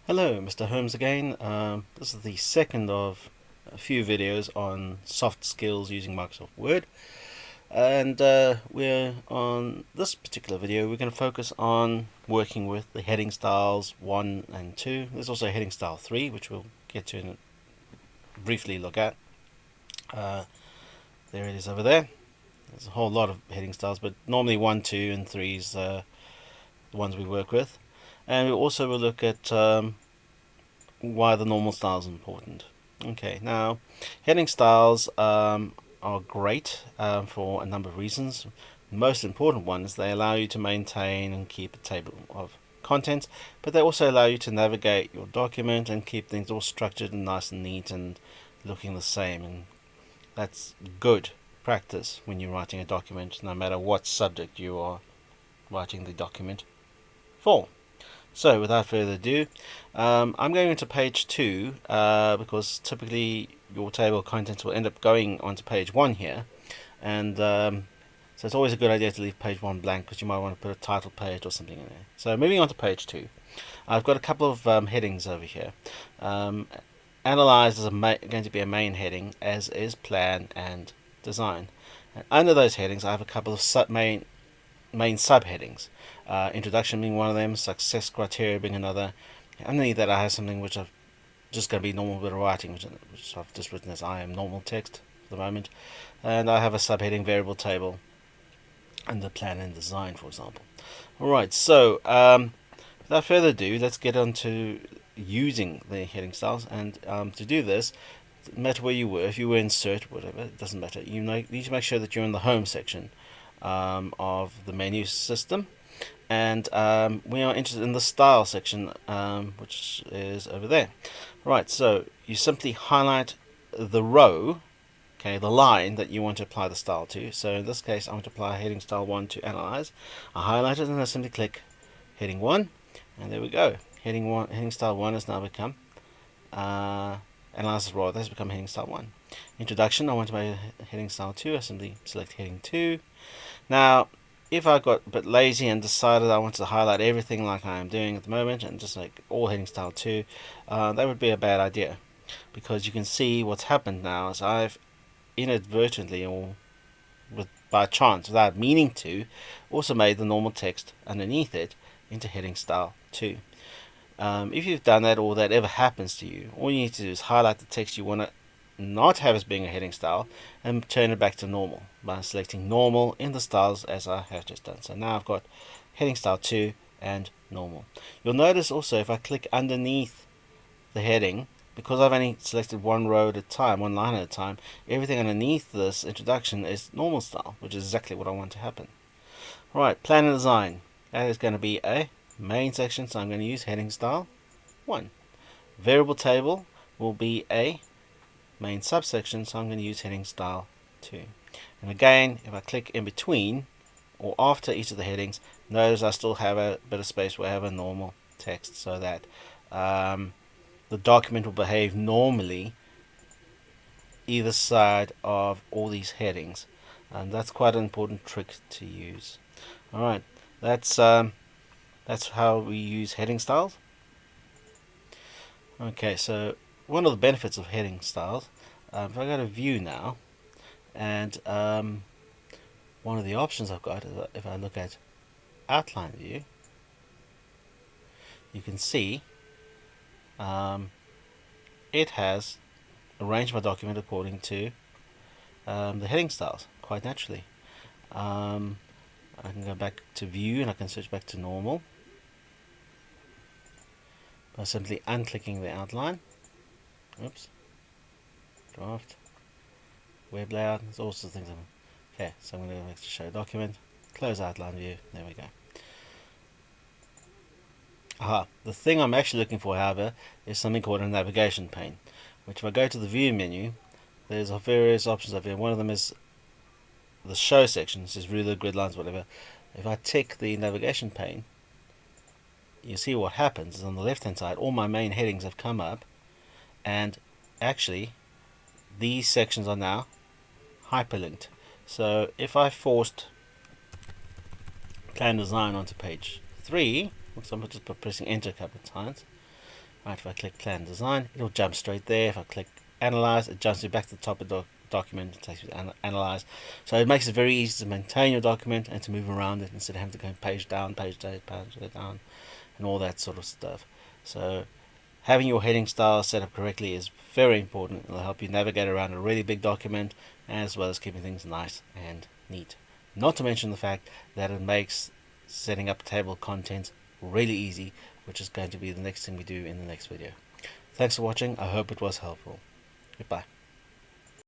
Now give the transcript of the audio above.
Hello, Mr. Holmes again. This is the second of a few videos on soft skills using Microsoft Word, and we're on this particular video we're going to focus on working with the heading styles 1 and 2. There's also heading style 3, which we'll get to and briefly look at. There it is over there. There's a whole lot of heading styles, but normally 1, 2 and 3 is the ones we work with. And we also will look at why the normal style is important. Okay, now heading styles are great for a number of reasons. The most important one is they allow you to maintain and keep a table of contents, but they also allow you to navigate your document and keep things all structured and nice and neat and looking the same, and that's good practice when you're writing a document, no matter what subject you are writing the document for. So without further ado, I'm going into page 2 because typically your table of contents will end up going onto page 1 here, and so it's always a good idea to leave page 1 blank because you might want to put a title page or something in there. So moving on to page 2, I've got a couple of headings over here. Analyze is going to be a main heading, as is plan and design. And under those headings I have a couple of main subheadings. Introduction being one of them, success criteria being another. Underneath that I have something which I've just going to be normal bit of writing, which I've just written as I am normal text for the moment. And I have a subheading variable table under plan and design, for example. Alright, so without further ado, let's get on to using the heading styles. And to do this, no matter where you were, if you were insert, whatever, it doesn't matter. You need to make sure that you're in the home section of the menu system, and we are interested in the style section, which is over there. Right, so you simply highlight the row, okay, the line that you want to apply the style to. So in this case I want to apply heading style 1 to Analyze. I highlight it and I simply click heading 1, and there we go. Heading style 1 has now become Analyze raw, that's become heading style 1. Introduction, I want to make heading style 2, I simply select heading 2. Now, if I got a bit lazy and decided I wanted to highlight everything like I am doing at the moment and just like all heading style 2, that would be a bad idea, because you can see what's happened now is I've inadvertently or by chance, without meaning to, also made the normal text underneath it into heading style 2. If you've done that or that ever happens to you, all you need to do is highlight the text you want to not have as being a heading style and turn it back to normal by selecting normal in the styles as I have just done. So now I've got heading style 2 and normal. You'll notice also if I click underneath the heading, because I've only selected one row at a time, one line at a time, everything underneath this introduction is normal style, which is exactly what I want to happen. Right, plan and design. That is going to be a main section, so I'm going to use heading style 1. Variable table will be a main subsection, so I'm going to use heading style 2. And again, if I click in between or after each of the headings, notice I still have a bit of space where I have a normal text, so that the document will behave normally either side of all these headings, and that's quite an important trick to use. Alright, that's how we use heading styles. Okay, so one of the benefits of heading styles, if I go to view now, and one of the options I've got is if I look at outline view, you can see it has arranged my document according to the heading styles quite naturally. I can go back to view and I can switch back to normal by simply unclicking the outline. Oops. Draft. Web layout. There's all sorts of things. Okay, so I'm going to go back to show document. Close outline view. There we go. Aha. The thing I'm actually looking for, however, is something called a navigation pane, which if I go to the view menu, there's various options up here. One of them is the show section. It says ruler, grid lines, whatever. If I tick the navigation pane, you see what happens is on the left hand side all my main headings have come up, and actually these sections are now hyperlinked. So if I forced plan design onto page 3, for example, just by pressing enter a couple of times, Right, if I click Plan Design, it'll jump straight there. If I click Analyze, it jumps me back to the top of the document. It takes me to Analyze. So it makes it very easy to maintain your document and to move around it instead of having to go page down, page down, and all that sort of stuff. So having your heading style set up correctly is very important. It'll help you navigate around a really big document as well as keeping things nice and neat. Not to mention the fact that it makes setting up table contents really easy, which is going to be the next thing we do in the next video. Thanks for watching. I hope it was helpful. Goodbye.